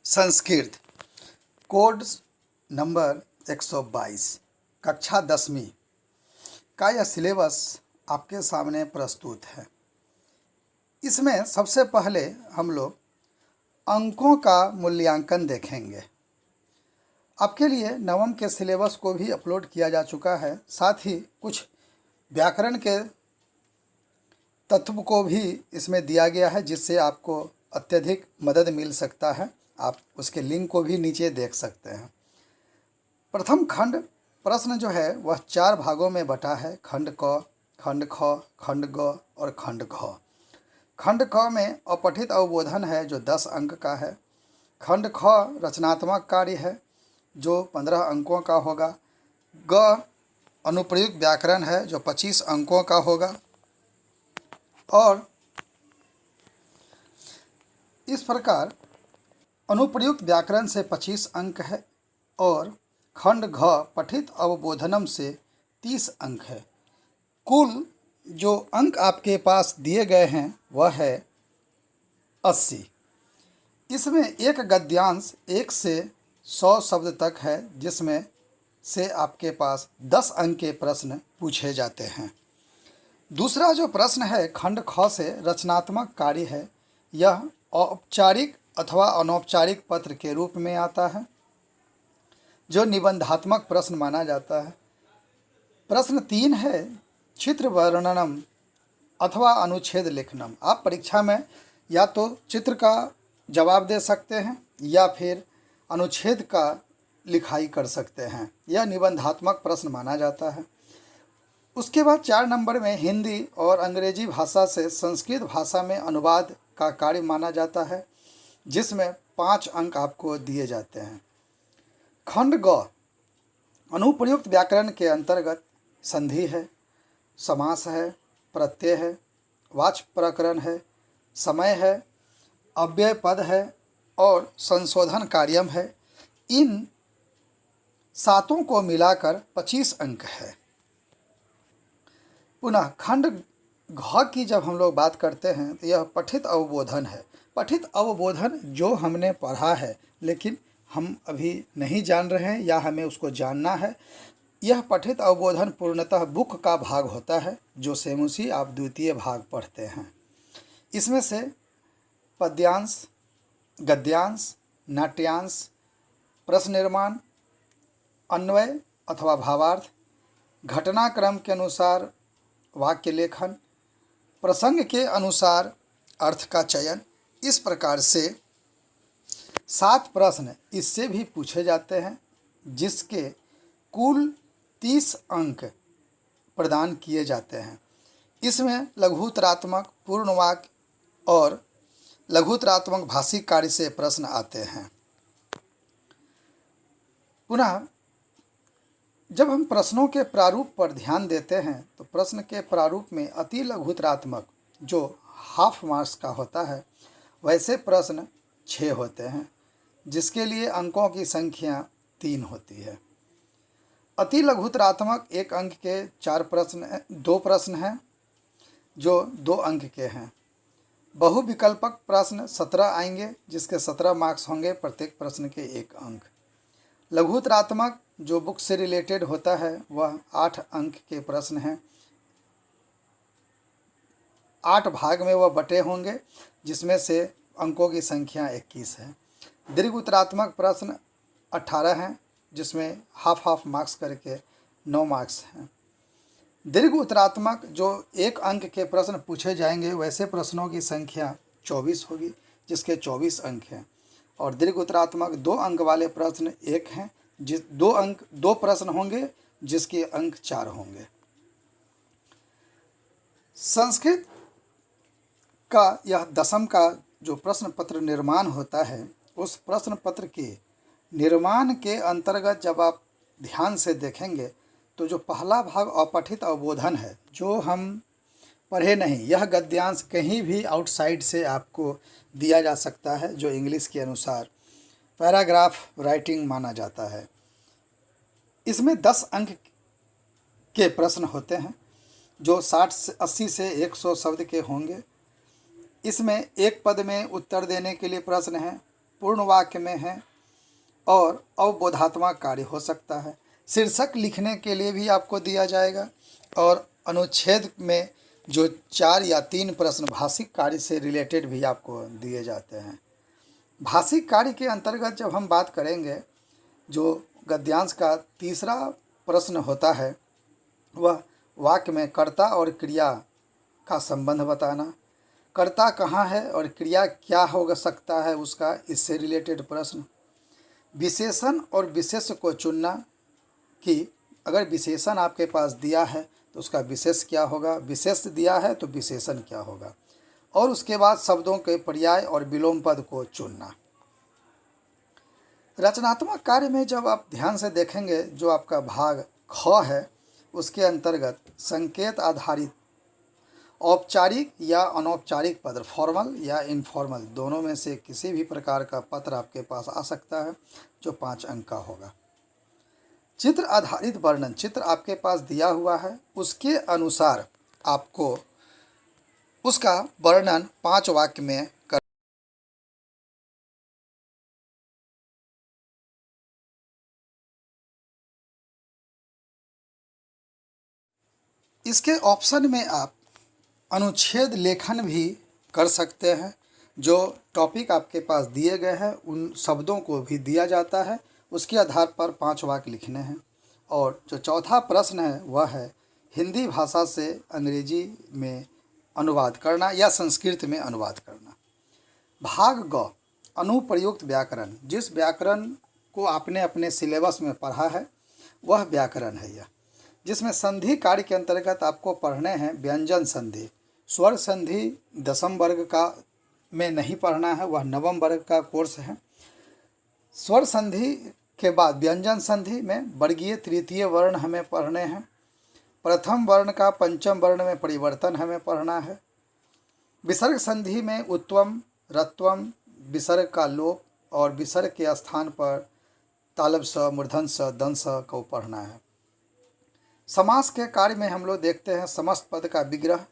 Sanskrit code number 122 कक्षा 10वीं का यह सिलेबस आपके सामने प्रस्तुत है। इसमें सबसे पहले हम लोग अंकों का मूल्यांकन देखेंगे। आपके लिए नवम के सिलेबस को भी अपलोड किया जा चुका है, साथ ही कुछ व्याकरण के तत्व को भी इसमें दिया गया है, जिससे आपको अत्यधिक मदद मिल सकता है। आप उसके लिंक को भी नीचे देख सकते हैं। प्रथम खंड प्रश्न जो है वह 4 भागों में बटा है। खंड क, खंड ख, खंड ग और खंड घ। खंड क में अपठित अवबोधन है जो 10 अंक का है। खंड ख रचनात्मक कार्य है जो 15 अंकों का होगा। ग अनुप्रयुक्त व्याकरण है जो 25 अंकों का होगा। और इस प्रकार अनुप्रयुक्त व्याकरण से 25 अंक है और खंड घ पठित अवबोधनम से 30 अंक है। कुल जो अंक आपके पास दिए गए हैं वह है 80। इसमें एक गद्यांश 1 से 100 शब्द तक है, जिसमें से आपके पास 10 अंक के प्रश्न पूछे जाते हैं। दूसरा जो प्रश्न है खंड ख से रचनात्मक कार्य है। यह औपचारिक अथवा अनौपचारिक पत्र के रूप में आता है, जो निबंधात्मक प्रश्न माना जाता है। प्रश्न 3 है चित्र वर्णनम अथवा अनुच्छेद लेखनम। आप परीक्षा में या तो चित्र का जवाब दे सकते हैं या फिर अनुच्छेद का लिखाई कर सकते हैं। यह निबंधात्मक प्रश्न माना जाता है। उसके बाद 4 नंबर में हिंदी और अंग्रेजी भाषा से संस्कृत भाषा में अनुवाद का कार्य माना जाता है, जिसमें 5 अंक आपको दिए जाते हैं। खंड ग अनुप्रयुक्त व्याकरण के अंतर्गत संधि है, समास है, प्रत्यय है, वाच्य प्रकरण है, समय है, अव्यय पद है और संशोधन कार्यम है। इन 7 को मिलाकर 25 अंक है। पुनः खंड घ की जब हम लोग बात करते हैं तो यह पठित अवबोधन है। पठित अवबोधन जो हमने पढ़ा है लेकिन हम अभी नहीं जान रहे हैं या हमें उसको जानना है। यह पठित अवबोधन पूर्णतः बुक का भाग होता है, जो सेमुसी आप द्वितीय भाग पढ़ते हैं। इसमें से पद्यांश, गद्यांश, नाट्यांश, प्रश्न निर्माण, अन्वय अथवा भावार्थ, घटनाक्रम के अनुसार वाक्य लेखन, प्रसंग के अनुसार अर्थ का चयन, इस प्रकार से 7 प्रश्न इससे भी पूछे जाते हैं, जिसके कुल 30 अंक प्रदान किए जाते हैं। इसमें लघुत्तरात्मक, पूर्णवाक्य और लघुत्तरात्मक भाषिक कार्य से प्रश्न आते हैं। पुनः जब हम प्रश्नों के प्रारूप पर ध्यान देते हैं तो प्रश्न के प्रारूप में अति लघुत्तरात्मक जो हाफ मार्क्स का होता है, वैसे प्रश्न 6 होते हैं, जिसके लिए अंकों की संख्या 3 होती है। अति लघुत्तरात्मक 1 अंक के 2 प्रश्न हैं जो 2 अंक के हैं। बहुविकल्पक प्रश्न 17 आएंगे, जिसके 17 मार्क्स होंगे, प्रत्येक प्रश्न के 1 अंक। लघुत्तरात्मक जो बुक से रिलेटेड होता है वह 8 अंक के प्रश्न हैं। 8 भाग में वह बटे होंगे, जिसमें से अंकों की संख्या 21 है। दीर्घ उत्तरात्मक प्रश्न 18 हैं, जिसमें हाफ मार्क्स करके 9 मार्क्स हैं। दीर्घ उत्तरात्मक जो 1 अंक के प्रश्न पूछे जाएंगे, वैसे प्रश्नों की संख्या 24 होगी, जिसके 24 अंक हैं। और दीर्घ उत्तरात्मक 2 अंक वाले प्रश्न 1 हैं, 2 प्रश्न होंगे, जिसके अंक 4 होंगे। संस्कृत का यह 10वीं का जो प्रश्न पत्र निर्माण होता है, उस प्रश्न पत्र के निर्माण के अंतर्गत जब आप ध्यान से देखेंगे तो जो पहला भाग अपठित अवबोधन है, जो हम पढ़े नहीं, यह गद्यांश कहीं भी आउटसाइड से आपको दिया जा सकता है, जो इंग्लिश के अनुसार पैराग्राफ राइटिंग माना जाता है। इसमें 10 अंक के प्रश्न होते हैं, जो 80 से 100 शब्द के होंगे। इसमें एक पद में उत्तर देने के लिए प्रश्न है, पूर्ण वाक्य में है और अवबोधात्मक कार्य हो सकता है। शीर्षक लिखने के लिए भी आपको दिया जाएगा और अनुच्छेद में जो 4 या 3 प्रश्न भाषिक कार्य से रिलेटेड भी आपको दिए जाते हैं। भाषिक कार्य के अंतर्गत जब हम बात करेंगे, जो गद्यांश का तीसरा प्रश्न होता है वह वाक्य में कर्ता और क्रिया का संबंध बताना, कर्ता कहाँ है और क्रिया क्या हो सकता है उसका, इससे रिलेटेड प्रश्न। विशेषण और विशेष को चुनना कि अगर विशेषण आपके पास दिया है तो उसका विशेष क्या होगा, विशेष दिया है तो विशेषण क्या होगा, और उसके बाद शब्दों के पर्याय और विलोम पद को चुनना। रचनात्मक कार्य में जब आप ध्यान से देखेंगे, जो आपका भाग ख है उसके अंतर्गत संकेत आधारित औपचारिक या अनौपचारिक पद, फॉर्मल या इनफॉर्मल, दोनों में से किसी भी प्रकार का पत्र आपके पास आ सकता है जो 5 अंक का होगा। चित्र आधारित वर्णन, चित्र आपके पास दिया हुआ है, उसके अनुसार आपको उसका वर्णन 5 वाक्य में कर। इसके ऑप्शन में आप अनुच्छेद लेखन भी कर सकते हैं। जो टॉपिक आपके पास दिए गए हैं उन शब्दों को भी दिया जाता है, उसके आधार पर 5 वाक्य लिखने हैं। और जो चौथा प्रश्न है वह है हिंदी भाषा से अंग्रेजी में अनुवाद करना या संस्कृत में अनुवाद करना। भाग ग, अनुप्रयुक्त व्याकरण, जिस व्याकरण को आपने अपने सिलेबस में पढ़ा है वह व्याकरण है यह, जिसमें संधि कार्य के अंतर्गत आपको पढ़ने हैं व्यंजन संधि। स्वर संधि 10वीं वर्ग का में नहीं पढ़ना है, वह 9वें वर्ग का कोर्स है। स्वर संधि के बाद व्यंजन संधि में वर्गीय तृतीय वर्ण हमें पढ़ने हैं। प्रथम वर्ण का पंचम वर्ण में परिवर्तन हमें पढ़ना है। विसर्ग संधि में उत्वम, रत्वम, विसर्ग का लोप और विसर्ग के स्थान पर तालब स, मूर्धन स, दंस स को पढ़ना है। समास के कार्य में हम लोग देखते हैं समस्त पद का विग्रह,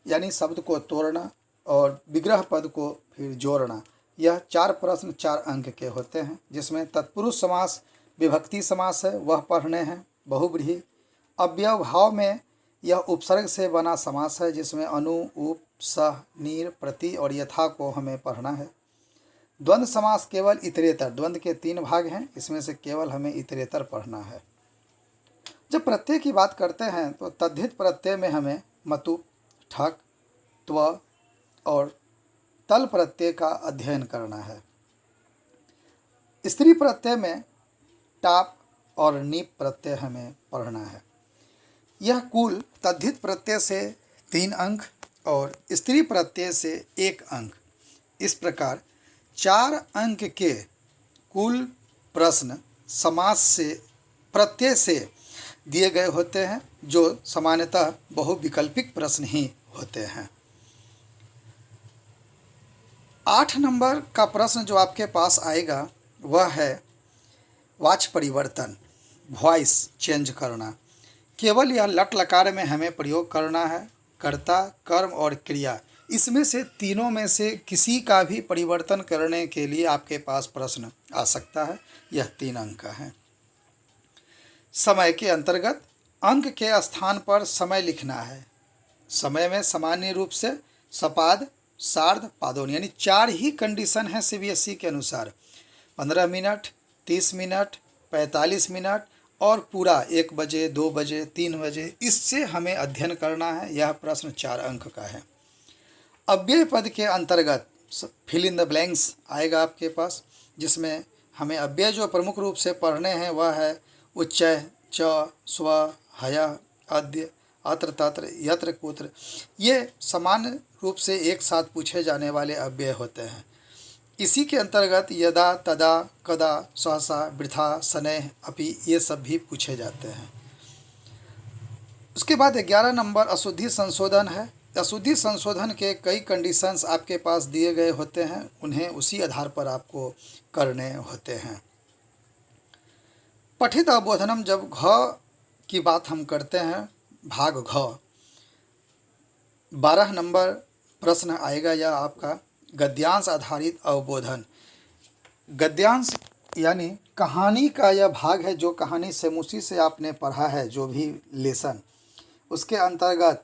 यानी शब्द को तोड़ना और विग्रह पद को फिर जोड़ना। यह 4 प्रश्न 4 अंक के होते हैं, जिसमें तत्पुरुष समास, विभक्ति समास है वह पढ़ने हैं। बहुव्रीहि अव्यय भाव में यह उपसर्ग से बना समास है, जिसमें अनु, उप, सह, नीर, प्रति और यथा को हमें पढ़ना है। द्वंद्व समास केवल इतरेतर, द्वंद्व के 3 भाग हैं, इसमें से केवल हमें इतरेतर पढ़ना है। जब प्रत्यय की बात करते हैं तो तद्धित प्रत्यय में हमें मतु, ठक, त्व और तल प्रत्यय का अध्ययन करना है। स्त्री प्रत्यय में टाप और नीप प्रत्यय हमें पढ़ना है। यह कुल तद्धित प्रत्यय से 3 अंक और स्त्री प्रत्यय से 1 अंक, इस प्रकार 4 अंक के कुल प्रश्न समास से, प्रत्यय से दिए गए होते हैं, जो सामान्यतः बहुविकल्पिक प्रश्न ही होते हैं। 8 नंबर का प्रश्न जो आपके पास आएगा वह है वाच्य परिवर्तन, वॉइस चेंज करना। केवल यह लट लकार में हमें प्रयोग करना है। कर्ता, कर्म और क्रिया, इसमें से तीनों में से किसी का भी परिवर्तन करने के लिए आपके पास प्रश्न आ सकता है। यह 3 अंक का है। समय के अंतर्गत अंक के स्थान पर समय लिखना है। समय में सामान्य रूप से सपाद, सार्ध, पादोन, यानी 4 ही कंडीशन है सीबीएसई के अनुसार। 15 मिनट, 30 मिनट, 45 मिनट और पूरा 1 बजे, 2 बजे, 3 बजे, इससे हमें अध्ययन करना है। यह प्रश्न 4 अंक का है। अव्यय पद के अंतर्गत फिल इन द ब्लैंक्स आएगा आपके पास, जिसमें हमें अव्यय जो प्रमुख रूप से पढ़ने हैं वह है उच्चय, च, स्व, हय, अद्य, अत्र, तत्र, यत्र, कुत्र। ये सामान्य रूप से एक साथ पूछे जाने वाले अव्यय होते हैं। इसी के अंतर्गत यदा, तदा, कदा, सहसा, वृथा, शनैः, अपि, ये सब भी पूछे जाते हैं। उसके बाद 11 नंबर अशुद्धि संशोधन है। अशुद्धि संशोधन के कई कंडीशंस आपके पास दिए गए होते हैं, उन्हें उसी आधार पर आपको करने होते हैं। पठित अवबोधनम, जब घ की बात हम करते हैं, भाग घ 12 नंबर प्रश्न आएगा। यह आपका गद्यांश आधारित अवबोधन। गद्यांश यानी कहानी का यह भाग है जो कहानी सेमुसी से आपने पढ़ा है, जो भी लेसन, उसके अंतर्गत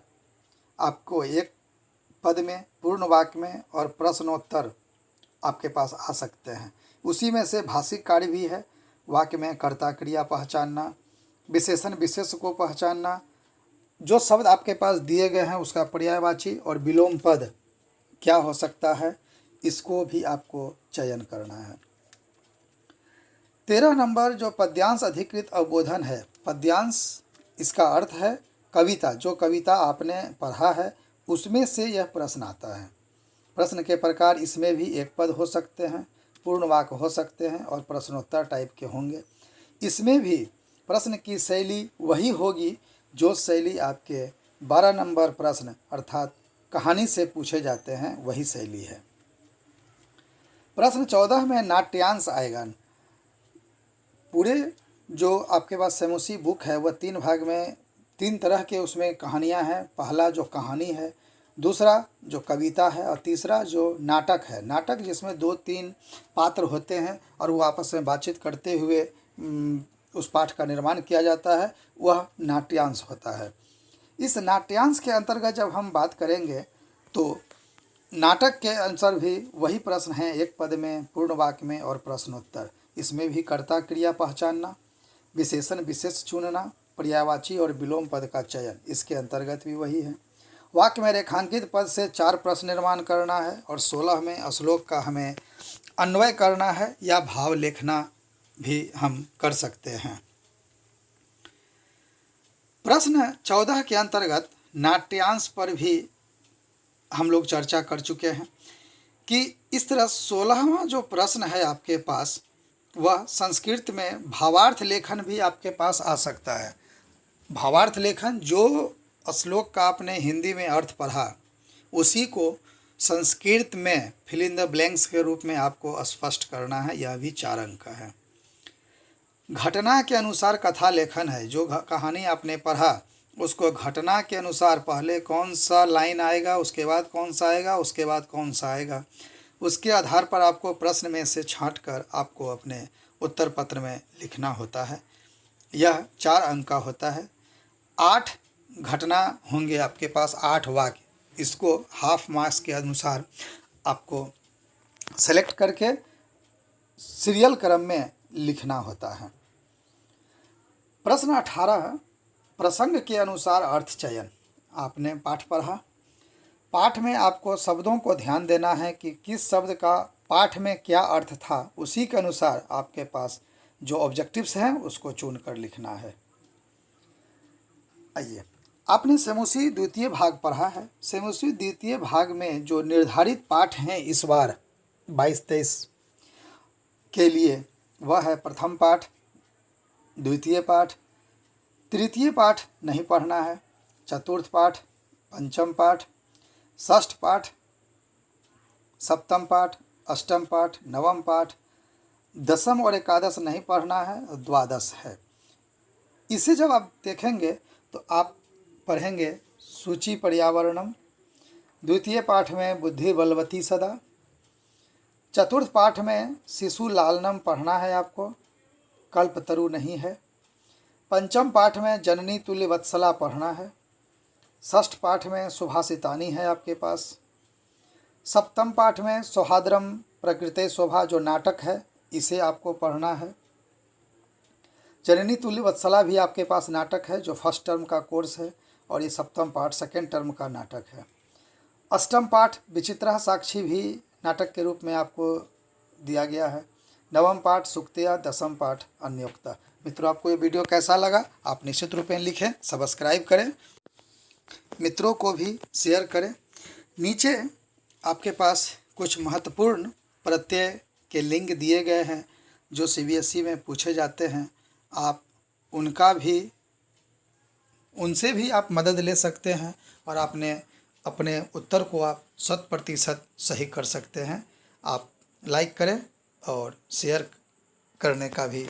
आपको एक पद में, पूर्ण वाक्य में और प्रश्नोत्तर आपके पास आ सकते हैं। उसी में से भाषिक कार्य भी है। वाक्य में कर्ता क्रिया पहचानना, विशेषण विशेष को पहचानना, जो शब्द आपके पास दिए गए हैं उसका पर्यायवाची और विलोम पद क्या हो सकता है, इसको भी आपको चयन करना है। 13 नंबर जो पद्यांश अधिकृत अवबोधन है। पद्यांश इसका अर्थ है कविता, जो कविता आपने पढ़ा है उसमें से यह प्रश्न आता है। प्रश्न के प्रकार इसमें भी एक पद हो सकते हैं, पूर्ण वाक्य हो सकते हैं और प्रश्नोत्तर टाइप के होंगे। इसमें भी प्रश्न की शैली वही होगी जो शैली आपके 12 नंबर प्रश्न अर्थात कहानी से पूछे जाते हैं, वही शैली है। प्रश्न 14 में नाट्यांश आएगा। पूरे जो आपके पास सेमुसी बुक है वह 3 भाग में, 3 तरह के उसमें कहानियां हैं। पहला जो कहानी है, दूसरा जो कविता है और तीसरा जो नाटक है। नाटक जिसमें 2-3 पात्र होते हैं और वो आपस में बातचीत करते हुए उस पाठ का निर्माण किया जाता है, वह नाट्यांश होता है। इस नाट्यांश के अंतर्गत जब हम बात करेंगे तो नाटक के अनुसार भी वही प्रश्न हैं, एक पद में, पूर्ण वाक्य में और प्रश्नोत्तर। इसमें भी कर्ता क्रिया पहचानना, विशेषण विशेष चुनना, पर्यायवाची और विलोम पद का चयन, इसके अंतर्गत भी वही है। वाक्य में रेखांकित पद से 4 प्रश्न निर्माण करना है और 16 में श्लोक का हमें अन्वय करना है या भाव लिखना भी हम कर सकते हैं। प्रश्न 14 के अंतर्गत नाट्यांश पर भी हम लोग चर्चा कर चुके हैं कि इस तरह 16वां जो प्रश्न है आपके पास, वह संस्कृत में भावार्थ लेखन भी आपके पास आ सकता है। भावार्थ लेखन, जो श्लोक का आपने हिंदी में अर्थ पढ़ा उसी को संस्कृत में फिल इन द ब्लैंक्स के रूप में आपको स्पष्ट करना है। यह भी 4 अंक का है। घटना के अनुसार कथा लेखन है। जो कहानी आपने पढ़ा उसको घटना के अनुसार पहले कौन सा लाइन आएगा, उसके बाद कौन सा आएगा, उसके बाद कौन सा आएगा, उसके आधार पर आपको प्रश्न में से छांट कर आपको अपने उत्तर पत्र में लिखना होता है। यह 4 अंक का होता है। 8 घटना होंगे आपके पास, 8 वाक्य। इसको हाफ मार्क्स के अनुसार आपको सेलेक्ट करके सीरियल क्रम में लिखना होता है। प्रश्न 18 प्रसंग के अनुसार अर्थ चयन। आपने पाठ पढ़ा। पाठ में आपको शब्दों को ध्यान देना है कि किस शब्द का पाठ में क्या अर्थ था, उसी के अनुसार आपके पास जो ऑब्जेक्टिव्स हैं उसको चुन कर लिखना है। आइए, आपने सेमुसी द्वितीय भाग पढ़ा है। सेमुसी द्वितीय भाग में जो निर्धारित पाठ हैं इस बार 22-23 के लिए, वह है प्रथम पाठ, द्वितीय पाठ, तृतीय पाठ नहीं पढ़ना है, चतुर्थ पाठ, पंचम पाठ, षष्ठ पाठ, सप्तम पाठ, अष्टम पाठ, नवम पाठ, दसम और एकादश नहीं पढ़ना है, द्वादश है। इसे जब आप देखेंगे तो आप पढ़ेंगे सूचि पर्यावरणम। द्वितीय पाठ में बुद्धि बलवती सदा। चतुर्थ पाठ में शिशु लालनम पढ़ना है आपको, कल्पतरु नहीं है। पंचम पाठ में जननी तुल्य वत्सला पढ़ना है। षष्ठ पाठ में सुभाषितानी है आपके पास। सप्तम पाठ में सौहार्द्रम प्रकृते शोभा जो नाटक है, इसे आपको पढ़ना है। जननी तुल्य वत्सला भी आपके पास नाटक है जो फर्स्ट टर्म का कोर्स है, और ये सप्तम पाठ सेकेंड टर्म का नाटक है। अष्टम पाठ विचित्रा साक्षी भी नाटक के रूप में आपको दिया गया है। नवम पाठ सुक्तिया, दसम पाठ अन्योक्ता। मित्रों, आपको ये वीडियो कैसा लगा आप निश्चित रूप में लिखें, सब्सक्राइब करें, मित्रों को भी शेयर करें। नीचे आपके पास कुछ महत्वपूर्ण प्रत्यय के लिंक दिए गए हैं जो सीबीएसई में पूछे जाते हैं। आप उनसे भी आप मदद ले सकते हैं और अपने उत्तर को आप 100% सही कर सकते हैं। आप लाइक करें और शेयर करने का भी